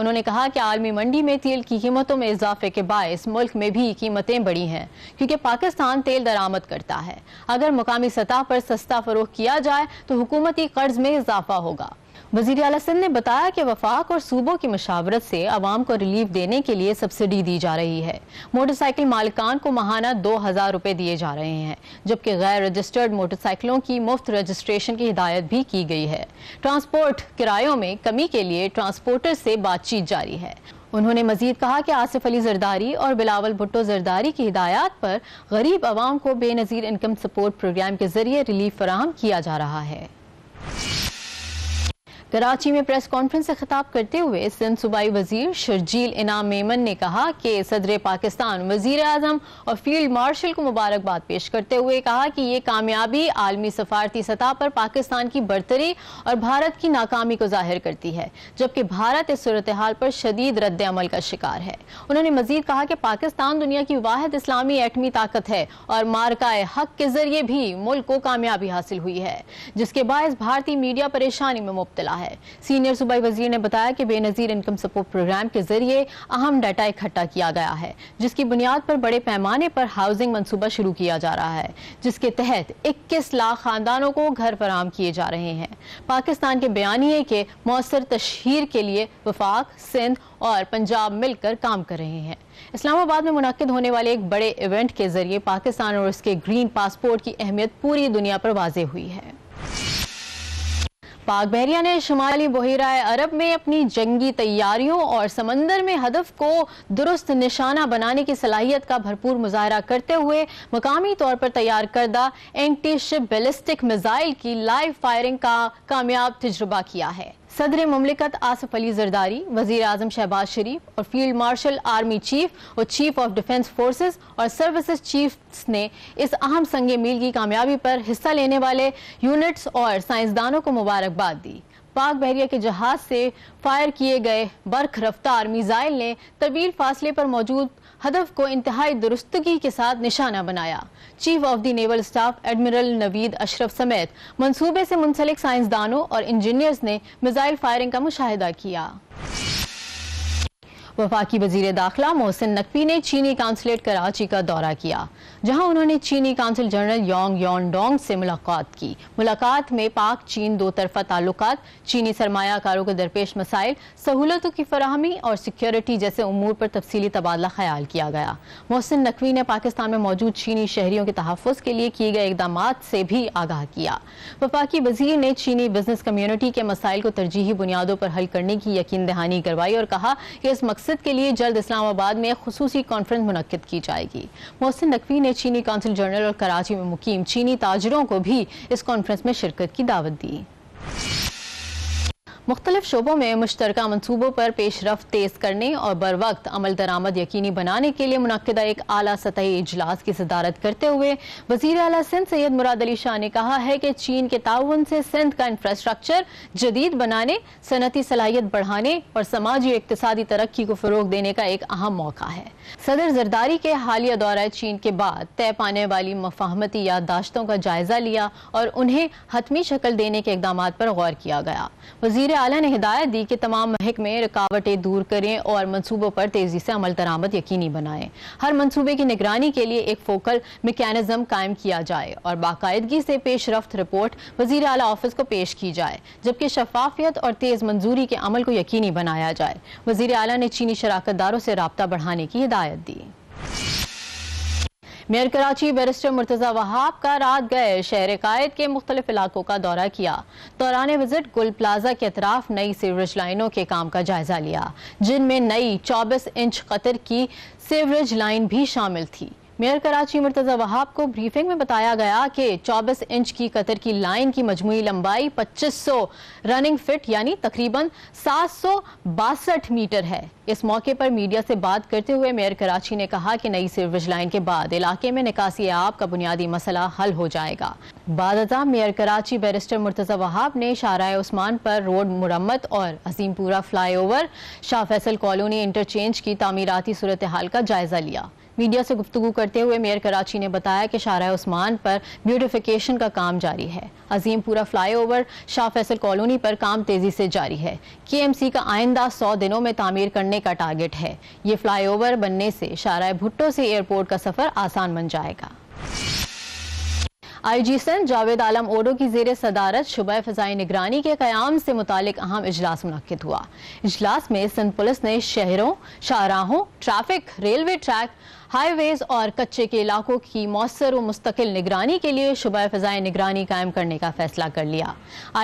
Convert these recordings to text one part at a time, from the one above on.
انہوں نے کہا کہ عالمی منڈی میں تیل کی قیمتوں میں اضافے کے باعث ملک میں بھی قیمتیں بڑھی ہیں کیونکہ پاکستان تیل درآمد کرتا ہے۔ اگر مقامی سطح پر سستا فروخت کیا جائے تو حکومتی قرض میں اضافہ ہوگا۔ وزیر اعلیٰ سندھ نے بتایا کہ وفاق اور صوبوں کی مشاورت سے عوام کو ریلیف دینے کے لیے سبسڈی دی جا رہی ہے۔ موٹر سائیکل مالکان کو ماہانہ 2000 روپے دیے جا رہے ہیں، جبکہ غیر رجسٹرڈ موٹر سائیکلوں کی مفت رجسٹریشن کی ہدایت بھی کی گئی ہے۔ ٹرانسپورٹ کرایوں میں کمی کے لیے ٹرانسپورٹر سے بات چیت جاری ہے۔ انہوں نے مزید کہا کہ آصف علی زرداری اور بلاول بھٹو زرداری کی ہدایات پر غریب عوام کو بے نظیر انکم سپورٹ پروگرام کے ذریعے ریلیف فراہم کیا جا رہا ہے۔ کراچی میں پریس کانفرنس سے خطاب کرتے ہوئے سندھ صوبائی وزیر شرجیل انعام میمن نے کہا کہ صدر پاکستان وزیر اعظم اور فیلڈ مارشل کو مبارکباد پیش کرتے ہوئے کہا کہ یہ کامیابی عالمی سفارتی سطح پر پاکستان کی برتری اور بھارت کی ناکامی کو ظاہر کرتی ہے، جبکہ بھارت اس صورتحال پر شدید رد عمل کا شکار ہے۔ انہوں نے مزید کہا کہ پاکستان دنیا کی واحد اسلامی ایٹمی طاقت ہے اور مارکہ حق کے ذریعے بھی ملک کو کامیابی حاصل ہوئی ہے، جس کے باعث بھارتی میڈیا پریشانی میں مبتلا ہے۔ سینئر صوبائی وزیر نے بتایا کہ بے نظیر انکم سپورٹ پروگرام کے ذریعے اہم ڈیٹا اکٹھا کیا گیا ہے، جس کی بنیاد پر بڑے پیمانے پر ہاؤسنگ منصوبہ شروع کیا جا رہا ہے، جس کے تحت 21 لاکھ خاندانوں کو گھر فراہم کیے جا رہے ہیں۔ پاکستان کے بیانیے کے مؤثر تشہیر کے لیے وفاق، سندھ اور پنجاب مل کر کام کر رہے ہیں۔ اسلام آباد میں منعقد ہونے والے ایک بڑے ایونٹ کے ذریعے پاکستان اور اس کے گرین پاسپورٹ کی اہمیت پوری دنیا پر واضح ہوئی ہے۔ پاک بحریہ نے شمالی بحیرہ عرب میں اپنی جنگی تیاریوں اور سمندر میں ہدف کو درست نشانہ بنانے کی صلاحیت کا بھرپور مظاہرہ کرتے ہوئے مقامی طور پر تیار کردہ اینٹی شپ بیلسٹک میزائل کی لائیو فائرنگ کا کامیاب تجربہ کیا ہے۔ صدر مملکت آصف علی زرداری، وزیر اعظم شہباز شریف اور فیلڈ مارشل آرمی چیف اور چیف آف ڈیفنس فورسز اور سروسز چیفز نے اس اہم سنگ میل کی کامیابی پر حصہ لینے والے یونٹس اور سائنسدانوں کو مبارکباد دی۔ پاک بحریہ کے جہاز سے فائر کیے گئے برق رفتار میزائل نے طویل فاصلے پر موجود ہدف کو انتہائی درستگی کے ساتھ نشانہ بنایا۔ Chief of the naval staff admiral Naveed Ashraf سمیت منصوبے سے منسلک سائنسدانوں اور انجینئرز نے میزائل فائرنگ کا مشاہدہ کیا۔ وفاقی وزیر داخلہ محسن نقوی نے چینی قونصلیٹ کراچی کا دورہ کیا، جہاں انہوں نے چینی قونصل جنرل یونگ یون ڈونگ سے ملاقات کی۔ ملاقات میں پاک چین دو طرفہ تعلقات، چینی سرمایہ کاروں کو درپیش مسائل، سہولتوں کی فراہمی اور سیکیورٹی جیسے امور پر تفصیلی تبادلہ خیال کیا گیا۔ محسن نقوی نے پاکستان میں موجود چینی شہریوں کے تحفظ کے لیے کیے گئے اقدامات سے بھی آگاہ کیا۔ وفاقی وزیر نے چینی بزنس کمیونٹی کے مسائل کو ترجیحی بنیادوں پر حل کرنے کی یقین دہانی کروائی اور کہا کہ اس مقصد کے لیے جلد اسلام آباد میں ایک خصوصی کانفرنس منعقد کی جائے گی۔ محسن نقوی نے چینی قونصل جنرل اور کراچی میں مقیم چینی تاجروں کو بھی اس کانفرنس میں شرکت کی دعوت دی۔ مختلف شعبوں میں مشترکہ منصوبوں پر پیش رفت تیز کرنے اور بروقت عمل درآمد یقینی بنانے کے لیے منعقدہ ایک اعلیٰ سطحی اجلاس کی صدارت کرتے ہوئے وزیر اعلیٰ سندھ سید مراد علی شاہ نے کہا ہے کہ چین کے تعاون سے سندھ کا انفراسٹرکچر جدید بنانے، صنعتی صلاحیت بڑھانے اور سماجی اقتصادی ترقی کو فروغ دینے کا ایک اہم موقع ہے۔ صدر زرداری کے حالیہ دورہ چین کے بعد طے پانے والی مفاہمتی یادداشتوں کا جائزہ لیا اور انہیں حتمی شکل دینے کے اقدامات پر غور کیا گیا۔ وزیر اعلیٰ نے ہدایت دی کہ تمام محکمے رکاوٹیں دور کریں اور منصوبوں پر تیزی سے عمل درآمد یقینی بنائیں۔ ہر منصوبے کی نگرانی کے لیے ایک فوکل میکینزم قائم کیا جائے اور باقاعدگی سے پیش رفت رپورٹ وزیر اعلیٰ آفس کو پیش کی جائے، جبکہ شفافیت اور تیز منظوری کے عمل کو یقینی بنایا جائے۔ وزیر اعلیٰ نے چینی شراکت داروں سے رابطہ بڑھانے کی ہدایت دی۔ میئر کراچی بیرسٹر مرتضی وہاب کا رات گئے شہر قائد کے مختلف علاقوں کا دورہ کیا۔ دوران وزٹ گل پلازا کے اطراف نئی سیوریج لائنوں کے کام کا جائزہ لیا، جن میں نئی 24 انچ قطر کی سیوریج لائن بھی شامل تھی۔ میئر کراچی مرتضی وہاب کو بریفنگ میں بتایا گیا کہ 24 انچ کی قطر کی لائن کی مجموعی لمبائی 2500 رننگ فٹ یعنی تقریباً 762 میٹر ہے۔ اس موقع پر میڈیا سے بات کرتے ہوئے میئر کراچی نے کہا کہ نئی سیوریج لائن کے بعد علاقے میں نکاسی آب کا بنیادی مسئلہ حل ہو جائے گا۔ بعد ازاں میئر کراچی بیرسٹر مرتضی وہاب نے شارع عثمان پر روڈ مرمت اور عظیم پورہ فلائی اوور، شاہ فیصل کالونی انٹرچینج کی تعمیراتی صورتحال کا جائزہ لیا۔ میڈیا سے گفتگو کرتے ہوئے میئر کراچی نے بتایا کہ شارع عثمان پر بیوٹیفیکیشن کا کام جاری ہے. عظیم پورا فلائی اوور شاہ فیصل کالونی پر کام تیزی سے جاری ہے. KMC کا آئندہ 100 دنوں میں تعمیر کرنے کا ٹارگٹ ہے. یہ فلائی اوور بننے سے شارع بھٹو سے ایئرپورٹ کا سفر آسان بن جائے گا. IG سندھ جاوید عالم اوڈو کی زیر صدارت شعبہ فضائی نگرانی کے قیام سے متعلق اہم اجلاس منعقد ہوا. اجلاس میں سندھ پولیس نے شہروں، شاہراہوں، ٹریفک، ریلوے ٹریک، ہائی ویز اور کچے کے علاقوں کی مؤثر و مستقل نگرانی کے لیے شعبہ فضائی نگرانی قائم کرنے کا فیصلہ کر لیا.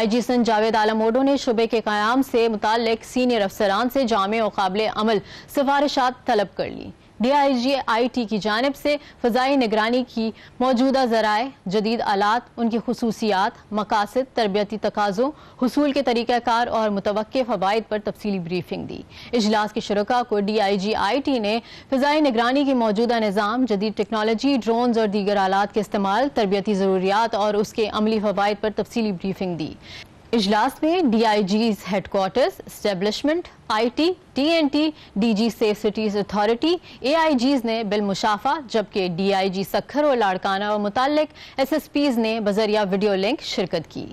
IG سندھ جاوید عالم اوڈو نے شعبے کے قیام سے متعلق سینئر افسران سے جامع و قابل عمل سفارشات طلب کر لی. DIG IT کی جانب سے فضائی نگرانی کی موجودہ ذرائع، جدید آلات، ان کی خصوصیات، مقاصد، تربیتی تقاضوں، حصول کے طریقہ کار اور متوقع فوائد پر تفصیلی بریفنگ دی. اجلاس کے شرکاء کو DIG IT نے فضائی نگرانی کے موجودہ نظام، جدید ٹیکنالوجی، ڈرونز اور دیگر آلات کے استعمال، تربیتی ضروریات اور اس کے عملی فوائد پر تفصیلی بریفنگ دی. اجلاس میں DIG's headquarters, establishment, IT، TNT، DG safe cities authority, AIGs نے بالمشافہ، جبکہ DIG سکھر اور لاڑکانہ و متعلق SSPs نے بذریعہ ویڈیو لنک شرکت کی.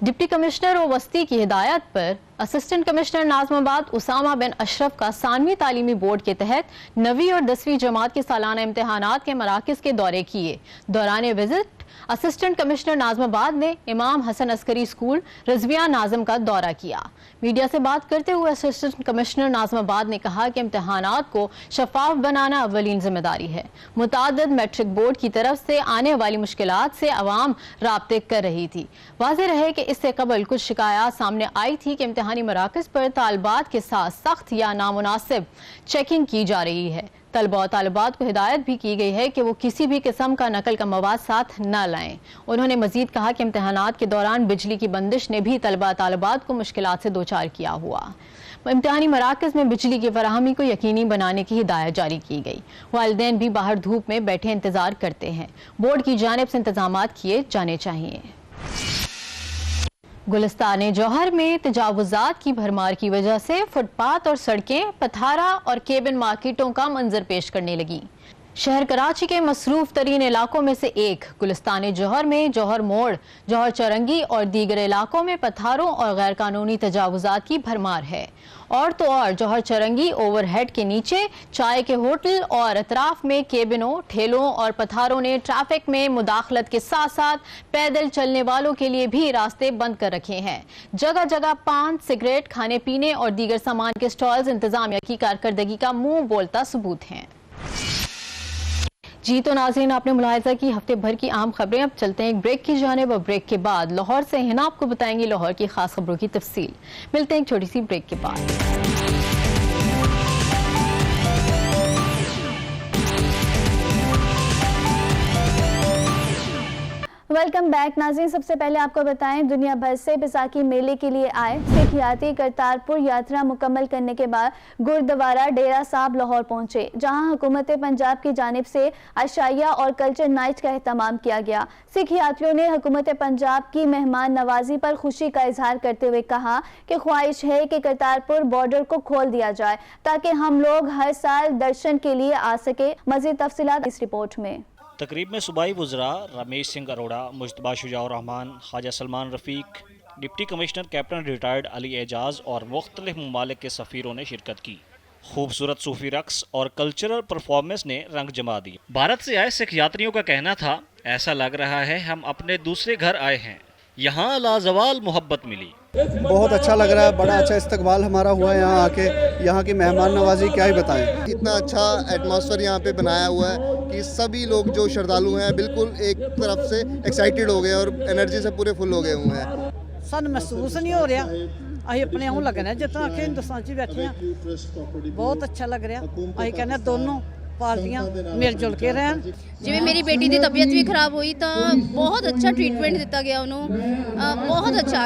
ڈپٹی کمشنر و وسطی کی ہدایت پر اسسٹنٹ کمشنر ناظم آباد اسامہ بن اشرف کا ثانوی تعلیمی بورڈ کے تحت 9ویں اور 10ویں جماعت کے سالانہ امتحانات کے مراکز کے دورے کیے. دوران وزٹ اسسٹنٹ کمشنر ناظم آباد نے امام حسن عسکری اسکول رضویہ ناظم کا دورہ کیا. میڈیا سے بات کرتے ہوئے اسسٹنٹ کمشنر ناظم آباد نے کہا کہ امتحانات کو شفاف بنانا اولین ذمہ داری ہے. متعدد میٹرک بورڈ کی طرف سے آنے والی مشکلات سے عوام رابطے کر رہی تھی. واضح رہے کہ اس سے قبل کچھ شکایات سامنے آئی تھی کہ امتحانی مراکز پر طالبات کے ساتھ سخت یا نامناسب چیکنگ کی جا رہی ہے. طلبہ و طالبات کو ہدایت بھی کی گئی ہے کہ وہ کسی بھی قسم کا نقل کا مواد ساتھ نہ لائیں. انہوں نے مزید کہا کہ امتحانات کے دوران بجلی کی بندش نے بھی طلبہ طالبات کو مشکلات سے دوچار کیا ہوا. امتحانی مراکز میں بجلی کی فراہمی کو یقینی بنانے کی ہدایت جاری کی گئی. والدین بھی باہر دھوپ میں بیٹھے انتظار کرتے ہیں. بورڈ کی جانب سے انتظامات کیے جانے چاہیے. گلستان جوہر میں تجاوزات کی بھرمار کی وجہ سے فٹ پاتھ اور سڑکیں پتھارا اور کیبن مارکیٹوں کا منظر پیش کرنے لگیں. شہر کراچی کے مصروف ترین علاقوں میں سے ایک گلستان جوہر میں جوہر موڑ، جوہر چورنگی اور دیگر علاقوں میں پتھاروں اور غیر قانونی تجاوزات کی بھرمار ہے. اور تو اور جوہر چورنگی اوور ہیڈ کے نیچے چائے کے ہوٹل اور اطراف میں کیبنوں، ٹھیلوں اور پتھاروں نے ٹریفک میں مداخلت کے ساتھ ساتھ پیدل چلنے والوں کے لیے بھی راستے بند کر رکھے ہیں. جگہ جگہ پان، سگریٹ، کھانے پینے اور دیگر سامان کے سٹالز انتظامیہ کی کارکردگی کا منہ بولتا ثبوت ہیں. جی تو ناظرین، آپ نے ملاحظہ کی ہفتے بھر کی اہم خبریں. اب چلتے ہیں ایک بریک کی جانب اور بریک کے بعد لاہور سے ہنا آپ کو بتائیں گے لاہور کی خاص خبروں کی تفصیل. ملتے ہیں ایک چھوٹی سی بریک کے بعد. ویلکم بیک ناظرین. سب سے پہلے آپ کو بتائیں دنیا بھر سے بیساکھی میلے کے لیے آئے سکھیاتی کرتارپور یاترا مکمل کرنے کے بعد گردوارہ ڈیرہ صاحب لاہور پہنچے، جہاں حکومت پنجاب کی جانب سے عشائیہ اور کلچر نائٹ کا اہتمام کیا گیا. سکھ یاتریوں نے حکومت پنجاب کی مہمان نوازی پر خوشی کا اظہار کرتے ہوئے کہا کہ خواہش ہے کہ کرتارپور بارڈر کو کھول دیا جائے تاکہ ہم لوگ ہر سال درشن کے لیے آ سکے. مزید تفصیلات اس رپورٹ میں. تقریب میں صوبائی وزراء رمیش سنگھ اروڑا، مجتبیٰ شجاع الرحمان، خواجہ سلمان رفیق، ڈپٹی کمشنر کیپٹن ریٹائرڈ علی اعجاز اور مختلف ممالک کے سفیروں نے شرکت کی. خوبصورت صوفی رقص اور کلچرل پرفارمنس نے رنگ جما دی. بھارت سے آئے سکھ یاتریوں کا کہنا تھا، ایسا لگ رہا ہے ہم اپنے دوسرے گھر آئے ہیں، یہاں لازوال محبت ملی. بہت اچھا لگ رہا ہے، بڑا اچھا استقبال ہمارا ہوا ہے یہاں آ کے. یہاں کی مہمان نوازی کیا ہی بتائیں. اتنا اچھا ایٹماسفیئر یہاں پہ بنایا ہوا ہے کہ سبھی لوگ جو شردالو ہیں بالکل ایک طرف سے ایکسائٹیڈ ہو گئے اور انرجی سے پورے فل ہو گئے ہوئے ہیں. سن محسوس نہیں ہو رہا، ਅਸੀਂ ਆਪਣੇ ਆਉਂ ਲੱਗ ਰਿਹਾ ਜਿੱਦਾਂ ਕਿ ਹਿੰਦੁਸਤਾਨ 'ਚ ਬੈਠੇ ਆ. ਬਹੁਤ ਅੱਛਾ ਲੱਗ ਰਿਹਾ. ਅਸੀਂ ਕਹਿੰਦੇ ਦੋਨੋਂ ਪਾਰਟੀਆਂ ਮਿਲ ਜੁਲ ਕੇ ਰਹਿਣ. ਜਿਵੇਂ ਮੇਰੀ ਬੇਟੀ ਦੀ ਤਬੀਅਤ ਵੀ ਖਰਾਬ ਹੋਈ ਤਾਂ ਬਹੁਤ ਅੱਛਾ ਟ੍ਰੀਟਮੈਂਟ ਦਿੱਤਾ ਗਿਆ ਉਹਨੂੰ. ਬਹੁਤ ਅੱਛਾ,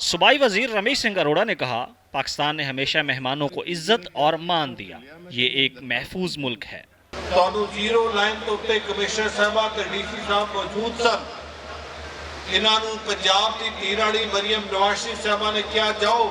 صوبائی وزیر رمیش سنگھ اروڑا نے کہا، پاکستان نے ہمیشہ مہمانوں کو عزت اور مان دیا. یہ ایک محفوظ ملک ہے. ਤੁਹਾਨੂੰ ਜ਼ੀਰੋ ਲਾਈਨ ਤੋਂ ਉੱਤੇ ਕਮਿਸ਼ਨਰ ਸਾਹਿਬਾਂ ਤੇ ਡੀਸੀ ਸਾਹਿਬ ਮੌਜੂਦ ਸਨ. ਇਹਨਾਂ ਨੂੰ ਪੰਜਾਬ ਦੀ ਧੀ ਰਾਣੀ ਮਰੀਮ ਨਵਾਜ਼ ਸ਼ਰੀਫ ਸਾਹਿਬਾਂ ਨੇ ਕਿਹਾ ਜਾਓ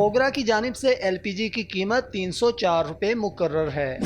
اوگرا کی جانب سے LPG کی قیمت 304 روپے مقرر ہے،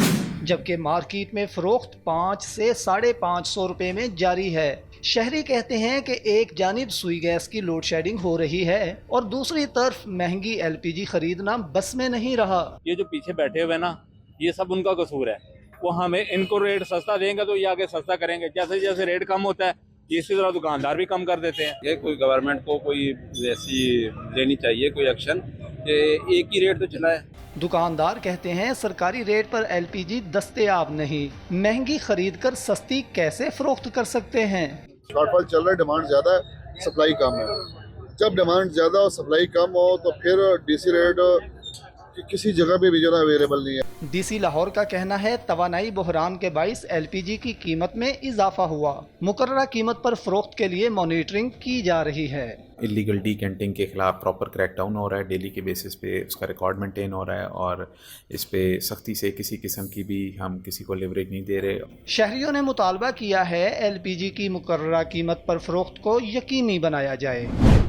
جبکہ مارکیٹ میں فروخت 5 سے 550 روپے میں جاری ہے۔ شہری کہتے ہیں کہ ایک جانب سوئی گیس کی لوڈ شیڈنگ ہو رہی ہے اور دوسری طرف مہنگی LPG خریدنا بس میں نہیں رہا۔ یہ جو پیچھے بیٹھے ہوئے نا، یہ سب ان کا قصور ہے، وہ ہمیں ان کو ریٹ سستا دیں گے تو یہ آگے سستا کریں گے، جیسے جیسے ریٹ کم ہوتا ہے اسی طرح دکاندار بھی کم کر دیتے ہیں۔ یہ کوئی گورنمنٹ کو کوئی ایسی لینی چاہیے کوئی ایکشن کہ ایک ہی ریٹ تو چلائے۔ دکاندار کہتے ہیں سرکاری ریٹ پر LPG دستیاب نہیں، مہنگی خرید کر سستی کیسے فروخت کر سکتے ہیں؟ شارٹ فال چل رہا ہے، ڈیمانڈ زیادہ ہے، سپلائی کم ہے۔ جب ڈیمانڈ زیادہ اور سپلائی کم ہو تو پھر DC ریٹ کسی جگہ پہ بھی جو ہے اویلیبل نہیں ہے۔ DC لاہور کا کہنا ہے توانائی بحران کے باعث LPG کی قیمت میں اضافہ ہوا، مقررہ قیمت پر فروخت کے لیے مانیٹرنگ کی جا رہی ہے۔ اللیگل ڈیکنٹنگ کے خلاف پراپر کریک ڈاؤن ہو رہا ہے، ڈیلی کے بیسس پہ اس کا ریکارڈ مینٹین ہو رہا ہے اور اس پہ سختی سے کسی قسم کی بھی ہم کسی کو لیوریج نہیں دے رہے۔ شہریوں نے مطالبہ کیا ہے LPG کی مقررہ قیمت پر فروخت کو یقینی بنایا جائے۔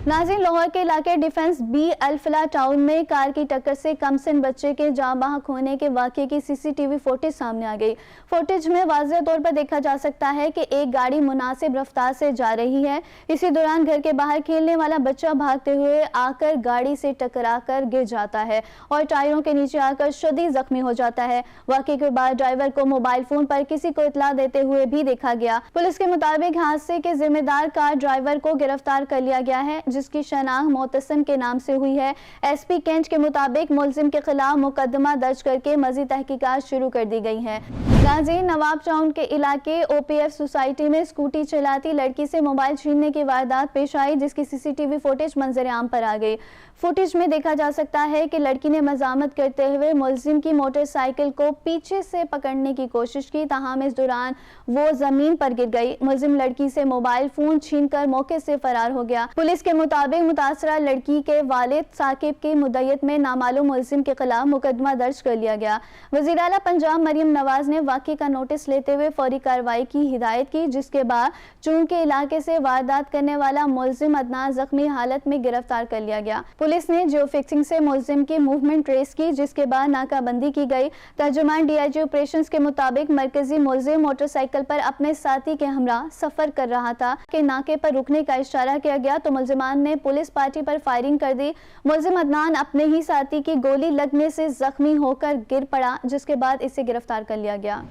ناظرین، لاہور کے علاقے ڈیفنس بی الفلا ٹاؤن میں کار کی ٹکر سے کم سن بچے کے جاں بحق ہونے کے واقعے کی CCTV فوٹیج سامنے آ گئی۔ فوٹیج میں واضح طور پر دیکھا جا سکتا ہے کہ ایک گاڑی مناسب رفتار سے جا رہی ہے، اسی دوران گھر کے باہر کھیلنے والا بچہ بھاگتے ہوئے آ کر گاڑی سے ٹکرا کر گر جاتا ہے اور ٹائروں کے نیچے آ کر شدید زخمی ہو جاتا ہے۔ واقعے کے بعد ڈرائیور کو موبائل فون پر کسی کو اطلاع دیتے ہوئے بھی دیکھا گیا۔ پولیس کے مطابق حادثے کے ذمہ دار کار ڈرائیور کو گرفتار کر لیا گیا ہے، جس کی شناخت معتصم کے نام سے ہوئی ہے۔ SP کینٹ کے مطابق ملزم کے خلاف مقدمہ درج کر کے مزید تحقیقات شروع کر دی گئی ہیں۔ ناظرین، نواب ٹاؤن کے علاقے OPF سوسائٹی میں اسکوٹی چلاتی لڑکی سے موبائل چھیننے کی واردات پیش آئی، جس کی CCTV فوٹیج منظر عام پر آ گئی۔ فوٹیج میں دیکھا جا سکتا ہے کہ لڑکی نے مزاحمت کرتے ہوئے ملزم کی موٹر سائیکل کو پیچھے سے پکڑنے کی کوشش کی، تاہم اس دوران وہ زمین پر گر گئی۔ ملزم لڑکی سے موبائل فون چھین کر موقع سے فرار ہو گیا۔ پولیس کے مطابق متاثرہ لڑکی کے والد ثاقب کی مدعیت میں نامعلوم ملزم کے خلاف مقدمہ درج کر لیا گیا۔ وزیر اعلیٰ پنجاب مریم نواز نے واقعے کا نوٹس لیتے ہوئے فوری کارروائی کی ہدایت کی، جس کے بعد چونکہ علاقے سے واردات کرنے والا ملزم عدنان زخمی حالت میں گرفتار کر لیا گیا۔ پولیس نے جیو فکسنگ سے ملزم کی موومنٹ ٹریس کی، جس کے بعد ناکہ بندی کی گئی۔ ترجمان DIG آپریشنز کے مطابق مرکزی ملزم موٹر سائیکل پر اپنے ساتھی کے ہمراہ سفر کر رہا تھا کہ ناکے پر رکنے کا اشارہ کیا گیا تو ملزمان نے پولیس پارٹی پر فائرنگ کر دی۔ ملزم عدنان اپنے ہی ساتھی کی گولی لگنے سے زخمی ہو کر گر پڑا، جس کے بعد اسے گرفتار کر لیا گیا۔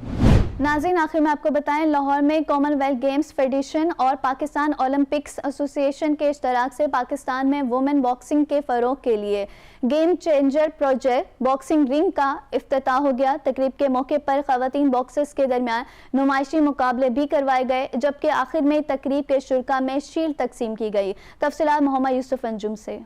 ناظرین، آخر میں آپ کو بتائیں، لاہور میں کامن ویلتھ گیمز فیڈریشن اور پاکستان اولمپکس ایسوسی ایشن کے اشتراک سے پاکستان میں وومن باکسنگ کے فروغ کے لیے گیم چینجر پروجیکٹ باکسنگ رنگ کا افتتاح ہو گیا۔ تقریب کے موقع پر خواتین باکسرز کے درمیان نمائشی مقابلے بھی کروائے گئے، جبکہ آخر میں تقریب کے شرکاء میں شیلڈ تقسیم کی گئی۔ تفصیلات محمد یوسف انجم سے۔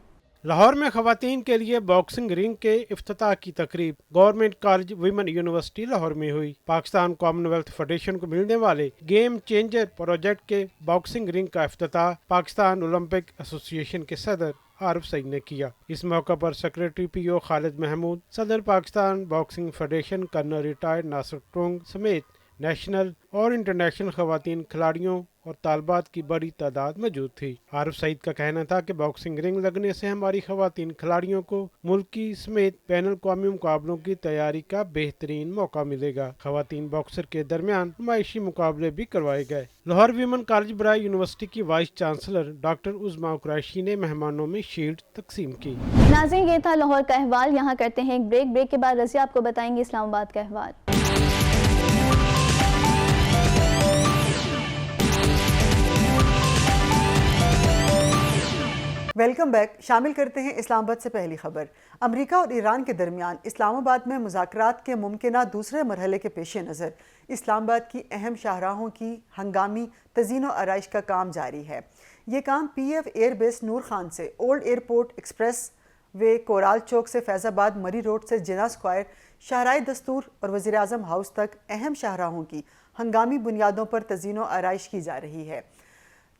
لاہور میں خواتین کے لیے باکسنگ رنگ کے افتتاح کی تقریب government college women university Lahore میں ہوئی۔ پاکستان کامن ویلتھ فیڈریشن کو ملنے والے گیم چینجر پروجیکٹ کے باکسنگ رنگ کا افتتاح پاکستان اولمپک ایسوسی ایشن کے صدر عارف سعید نے کیا۔ اس موقع پر سیکریٹری PO خالد محمود، صدر Pakistan boxing federation colonel retired Nasir Tung سمیت نیشنل اور انٹرنیشنل خواتین کھلاڑیوں اور طالبات کی بڑی تعداد موجود تھی۔ عارف سعید کا کہنا تھا کہ باکسنگ رنگ لگنے سے ہماری خواتین کھلاڑیوں کو ملکی سمیت بین الاقوامی مقابلوں کی تیاری کا بہترین موقع ملے گا۔ خواتین باکسر کے درمیان نمائشی مقابلے بھی کروائے گئے۔ لاہور ویمن کالج برائے یونیورسٹی کی وائس چانسلر ڈاکٹر عظمیٰ قریشی نے مہمانوں میں شیلڈ تقسیم کی۔ ناظرین، یہ تھا لاہور کا احوال۔ یہاں کرتے ہیں ایک بریک کے بعد رضیہ آپ کو بتائیں گے اسلام آباد کا احوال۔ Welcome back. شامل کرتے ہیں اسلام آباد سے پہلی خبر۔ امریکہ اور ایران کے درمیان اسلام آباد میں مذاکرات کے ممکنہ دوسرے مرحلے کے پیش نظر اسلام آباد کی اہم شاہراہوں کی ہنگامی تزئین و آرائش کا کام جاری ہے۔ یہ کام PF ایئر بیس نور خان سے اولڈ ایئرپورٹ ایکسپریس وے کورال چوک سے فیض آباد مری روڈ سے جناح اسکوائر شاہراہ دستور اور وزیر اعظم ہاؤس تک اہم شاہراہوں کی ہنگامی بنیادوں پر تزئین و آرائش کی جا رہی ہے۔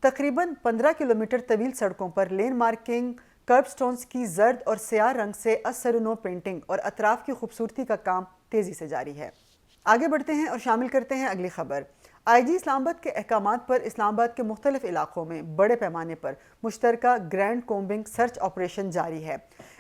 تقریباً 15 کلومیٹر طویل سڑکوں پر لین مارکنگ، کرب سٹونز کی زرد اور سیاہ رنگ سے اثر و نو پینٹنگ اور اطراف کی خوبصورتی کا کام تیزی سے جاری ہے۔ آگے بڑھتے ہیں اور شامل کرتے ہیں اگلی خبر۔ IG اسلام آباد کے احکامات پر اسلام آباد کے مختلف علاقوں میں بڑے پیمانے پر مشترکہ گرینڈ کومبنگ سرچ آپریشن جاری ہے۔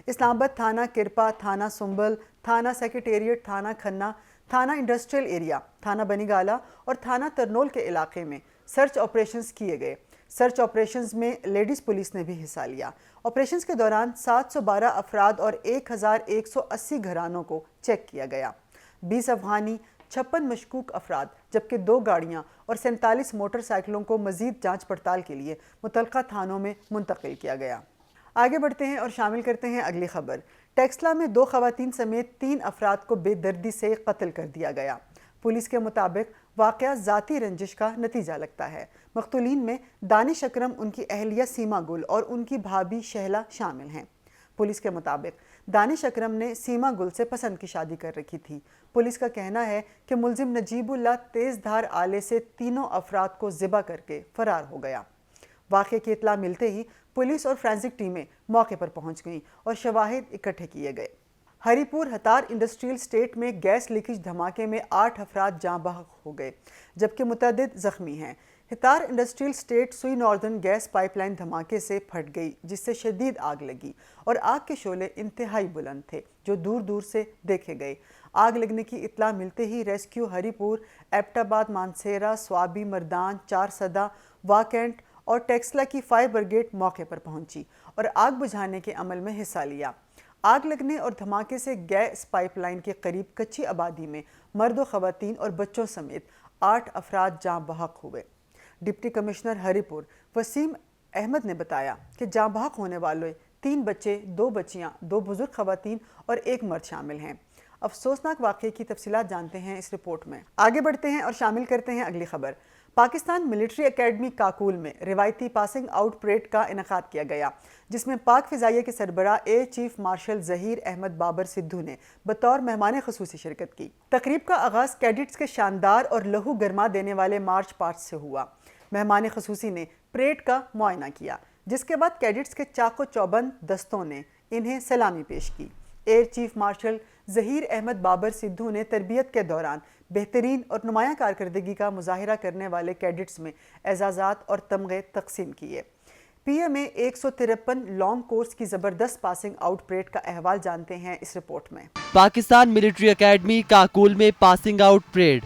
اسلام آباد تھانہ کرپا، تھانہ سنبل، تھانہ سیکریٹریٹ، تھانہ کھنہ، تھانہ انڈسٹریل ایریا، تھانہ بنی گالہ اور تھانہ ترنول کے علاقے میں سرچ آپریشنز کیے گئے۔ سرچ آپریشنز میں لیڈیز پولیس نے بھی حصہ لیا۔ آپریشنز کے دوران 712 افراد اور 1180 گھرانوں کو چیک کیا گیا۔ 20 افغانی، 56 مشکوک افراد جبکہ 2 گاڑیاں اور 47 موٹر سائیکلوں کو مزید جانچ پڑتال کے لیے متعلقہ تھانوں میں منتقل کیا گیا۔ آگے بڑھتے ہیں اور شامل کرتے ہیں اگلی خبر۔ ٹیکسلا میں 2 خواتین سمیت 3 افراد کو بے دردی سے قتل کر دیا گیا۔ پولیس کے مطابق واقعہ ذاتی رنجش کا نتیجہ لگتا ہے۔ مقتولین میں دانش اکرم، ان کی اہلیہ سیما گل اور ان کی بھابھی شہلا شامل ہیں۔ پولیس کے مطابق دانش اکرم نے سیما گل سے پسند کی شادی کر رکھی تھی۔ پولیس کا کہنا ہے کہ ملزم نجیب اللہ تیز دھار آلے سے تینوں افراد کو ذبح کر کے فرار ہو گیا۔ واقعے کی اطلاع ملتے ہی پولیس اور فرینزک ٹیمیں موقع پر پہنچ گئیں اور شواہد اکٹھے کیے گئے۔ ہری پور ہتار انڈسٹریل اسٹیٹ میں گیس لیکیج دھماکے میں 8 افراد جاں بحق ہو گئے جبکہ متعدد زخمی ہیں۔ ہتار انڈسٹریل اسٹیٹ سوئی ناردرن گیس پائپ لائن دھماکے سے پھٹ گئی جس سے شدید آگ لگی اور آگ کے شعلے انتہائی بلند تھے جو دور دور سے دیکھے گئے۔ آگ لگنے کی اطلاع ملتے ہی ریسکیو ہری پور، ایبٹ آباد، مانسیرا، سوابی، مردان، چارسدہ، واکینٹ اور ٹیکسلا کی فائر بریگیڈ موقع پر پہنچی اور آگ بجھانے کے عمل میں حصہ لیا۔ آگ لگنے اور دھماکے سے گیس پائپ لائن کے قریب کچی آبادی میں مرد و خواتین اور بچوں سمیت 8 افراد جاں بحق ہوئے۔ ڈپٹی کمشنر ہری پور وسیم احمد نے بتایا کہ جاں بحق ہونے والے 3 بچے، 2 بچیاں، 2 بزرگ خواتین اور 1 مرد شامل ہیں۔ افسوسناک واقعے کی تفصیلات جانتے ہیں اس رپورٹ میں۔ آگے بڑھتے ہیں اور شامل کرتے ہیں اگلی خبر۔ پاکستان ملٹری اکیڈمی کاکول میں روایتی پاسنگ آؤٹ پریڈ کا انعقاد کیا گیا جس میں پاک فضائیہ کے سربراہ air chief marshal Zaheer Ahmed Babar Sidhu نے بطور مہمان خصوصی شرکت کی۔ تقریب کا آغاز کیڈٹس کے شاندار اور لہو گرما دینے والے مارچ پاسٹ سے ہوا۔ مہمان خصوصی نے پریڈ کا معائنہ کیا جس کے بعد کیڈٹس کے چاق و چوبند دستوں نے انہیں سلامی پیش کی۔ Air chief marshal Zaheer Ahmed Babar Sidhu نے تربیت کے دوران بہترین اور نمایاں کارکردگی کا مظاہرہ کرنے والے کیڈٹس میں اعزازات اور تمغے تقسیم کیے۔ پی اے میں 153 لانگ کورس کی زبردست پاسنگ آؤٹ پریڈ کا احوال جانتے ہیں اس رپورٹ میں۔ پاکستان ملٹری اکیڈمی کاکول میں پاسنگ آؤٹ پریڈ۔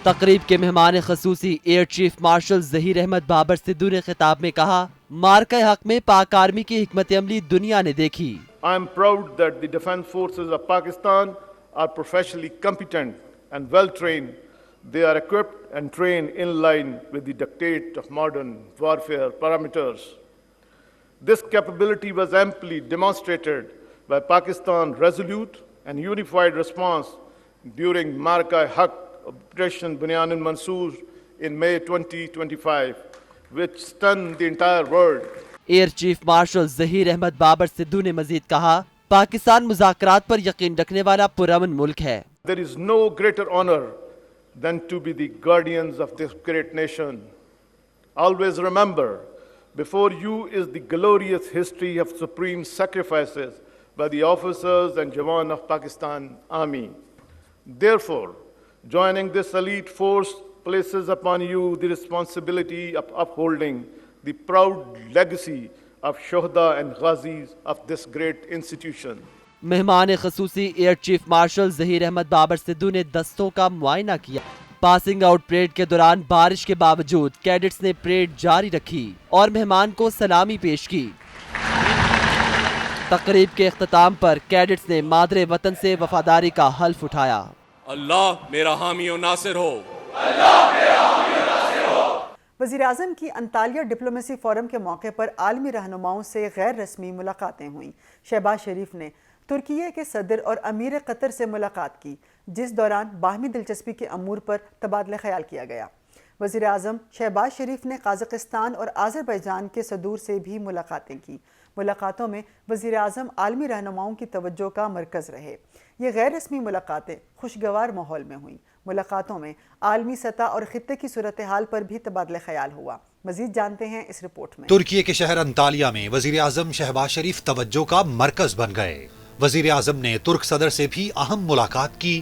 تقریب کے مہمان خصوصی air chief marshal Zaheer Ahmed Babar Sidhu نے خطاب میں کہا، مارکہ حق میں پاک آرمی کی حکمت عملی دنیا نے دیکھی۔ I am proud that the defense forces of Pakistan are professionally competent and well trained. They are equipped and trained in line with the dictate of modern warfare parameters. This capability was amply demonstrated by Pakistan's resolute and unified response during Marka-e-Haq Operation Bunyan al-Mansoor in May 2025, which stunned the entire world. Air chief marshal Zaheer Ahmed Babar Sidhu نے مزید کہا، پاکستان مذاکرات پر یقین رکھنے والا پرامن ملک ہے۔ There is no greater honor than to be the guardians of this great nation. Always remember, before you is the glorious history of supreme sacrifices by the officers and Jawan of Pakistan Army. Therefore, joining this elite force places upon you the responsibility of upholding the proud legacy of Shuhada and Ghazis of this great institution. مہمان خصوصی air chief marshal Zaheer Ahmed Babar Sidhu نے دستوں کا معائنہ کیا۔ Passing out parade کے دوران بارش کے باوجود کیڈٹس نے پریڈ جاری رکھی اور مہمان کو سلامی پیش کی۔ تقریب کے اختتام پر کیڈٹس نے مادر وطن سے وفاداری کا حلف اٹھایا۔ اللہ میرا حامی و ناصر ہو۔ وزیر اعظم کی انطالیہ ڈپلومیسی فورم کے موقع پر عالمی رہنماؤں سے غیر رسمی ملاقاتیں ہوئیں۔ شہباز شریف نے ترکیے کے صدر اور امیر قطر سے ملاقات کی جس دوران باہمی دلچسپی کے امور پر تبادلہ خیال کیا گیا۔ وزیر اعظم شہباز شریف نے قازقستان اور آذربائیجان کے صدور سے بھی ملاقاتیں کی۔ ملاقاتوں میں وزیر اعظم عالمی رہنماؤں کی توجہ کا مرکز رہے۔ یہ غیر رسمی ملاقاتیں خوشگوار ماحول میں ہوئیں۔ ملاقاتوں میں عالمی سطح اور خطے کی صورتحال پر بھی تبادلہ خیال ہوا۔ مزید جانتے ہیں اس رپورٹ میں۔ ترکی کے شہر انطالیہ میں وزیر اعظم شہباز شریف توجہ کا مرکز بن گئے۔ وزیر اعظم نے ترک صدر سے بھی اہم ملاقات کی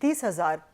30,000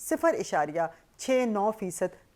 0.69%